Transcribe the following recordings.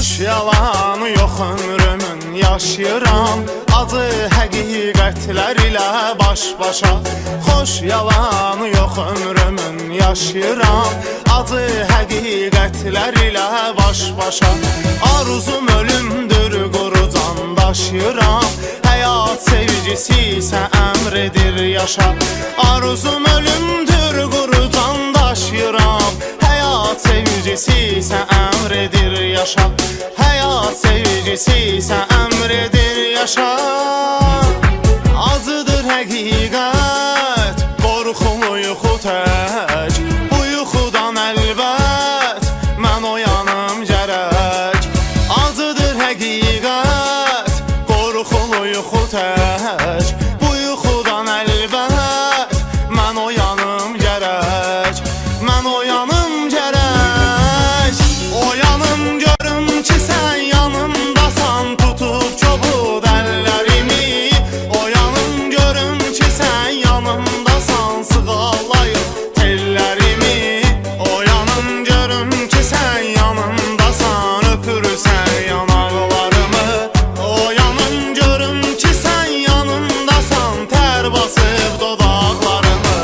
Xoş yalanı yox ömrümün yaşayıram, acı həqiqətlər ilə baş-başa. Xoş yalanı yox ömrümün yaşayıram, acı həqiqətlər ilə baş-başa. Arzum ölümdür, quru can daşıyıram, həyat sevgisi isə əmr edir yaşa. Arzum ölümdür, quru can daşıyıram, həyat sevgisi isə əmr edir yaşa. Həyat sevgisi isə əmr edir yaşa. Acıdır həqiqət, qorxulu yuxu tək, bu yuxudan əlbət mən oyanım gərək. Acıdır həqiqət, qorxulu yuxu tək, bu yuxudan əlbət mən oyanım gərək. Mən oyanım gərək. Oyanım görüm ki sən yanımdasan, tutub çobud əllərimi. Oyanım görüm ki sən yanımdasan, sığallayıb tellərimi. Oyanım görüm ki sən yanımdasan, öpürsən yanaqlarımı. Oyanım görüm ki sən yanımdasan, tər basıb dodaqlarımı.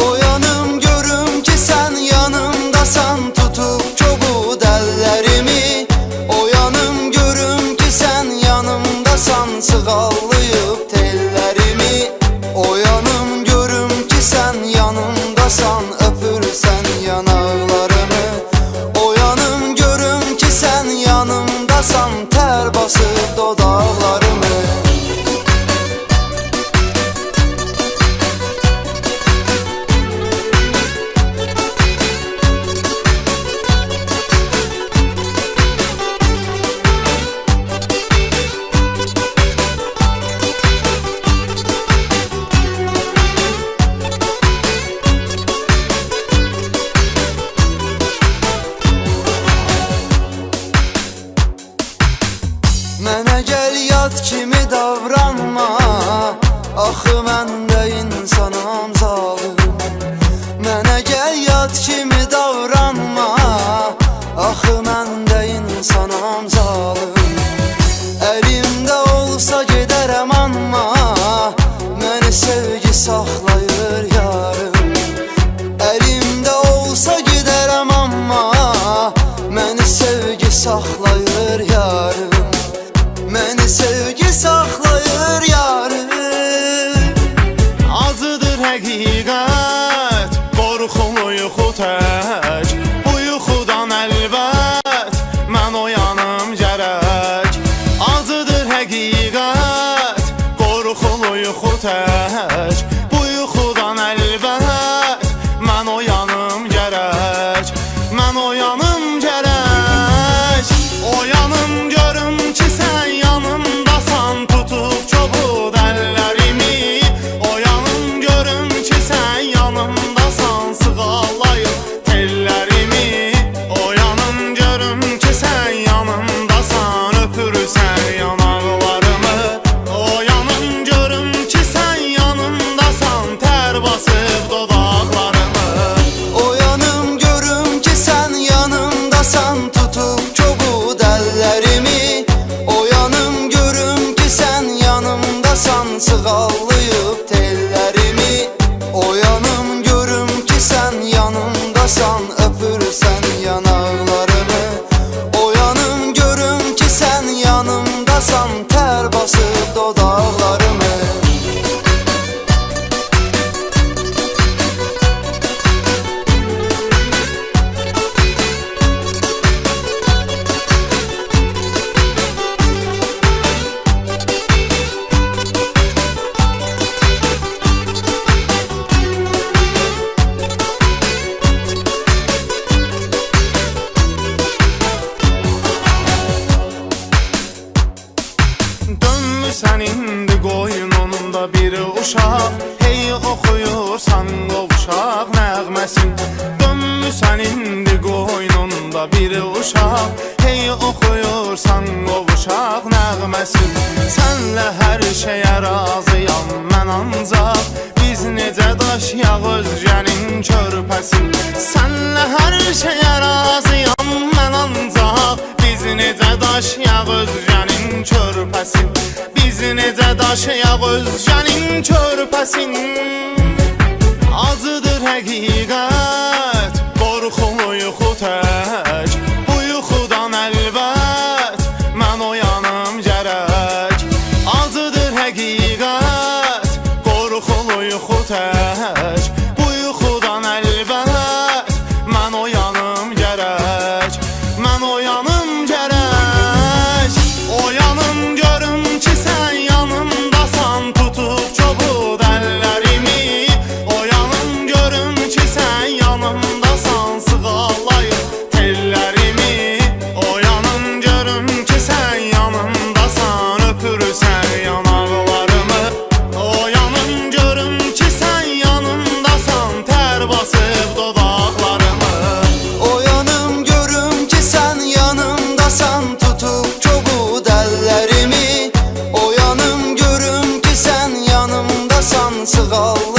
Oyanım görüm ki sən yanımdasan, tutub çobud əllərimi. Oyanım görüm ki sən yanımdasan, sığallayıb tellərimi. Oyanım görüm ki sən yanımdasan, öpürsən yanaqlarımı. Oyanım görüm ki sən yanımdasan, tər basıb dodaqlarımı. Mənə gəl yad kimi davranma, axı mən də insanam zalım. Mənə gəl yad kimi davranma, axı mən də insanam zalım. Əlimdə olsa gedərəm amma, məni sevgi saxlayır yarım. Əlimdə olsa gedərəm amma, məni sevgi saxlayır yarım. Məni sevgi saxlayır yarım. Acıdır həqiqət, qorxulu yuxu tək, bu yuxudan əlbət mən oyanım gərək. Acıdır həqiqət, qorxulu yuxu tək, bu yuxudan əlbət mən oyanım gərək. Mən oyanım gərək. Oyanım görüm ki sən yanımdasan, tutub çobud əllərimi. Oyanım görüm ki sən yanımdasan, sığallayıb tellərimi. Oyanım görüm ki sən yanımdasan, öpürsən yanaqlarımı. Oyanım görüm ki sən yanımdasan, tər basıb dodaqlarımı. Oyanım görüm ki sən yanımdasan, tutub çobud əllərimi. Oyanım görüm ki sən yanımdasan, sığallayıb tellərimi. Oyanım görüm ki sən yanımdasan, öpürsən yanaqlarımı. Oyanım görüm ki sən yanımdasan, tər basıb dodaqlarımı. Dönmüsən indi qoynunda bir uşaq, hey oxuyursan qovuşaq nəğməsin. Dönmüsən indi qoynunda bir uşaq, hey oxuyursan qovuşaq nəğməsin. Sənlə hər şeyə razıyam mən ancaq, biz necə daşıyaq özgənin körpəsin. Sənlə hər şeyə razıyam mən ancaq, biz Biz necə daşıyaq özgənin körpəsin, biz necə daşıyaq özgənin körpəsin. Acıdır həqiqət, qorxulu yuxu tək, bu yuxudan əlbət mən oyanım gərək. Acıdır həqiqət, qorxulu yuxu tək, bu yuxudan əlbət mən oyanım gərək, mən oyanım gərək. Oyanım görüm ki sən yanımdasan, tutub çobud əllərimi. Oyanım görüm ki sən yanımdasan, sığallayıb tellərimi. Oyanım görüm ki sən yanımdasan, öpürsən yanaqlarımı. Oyanım görüm ki sən yanımdasan, tər basıb dodaqlarımı. Oyanım görüm ki sən yanımdasan, tutub çobud əllərimi. Oyanım görüm ki sən yanımdasan, sığallayıb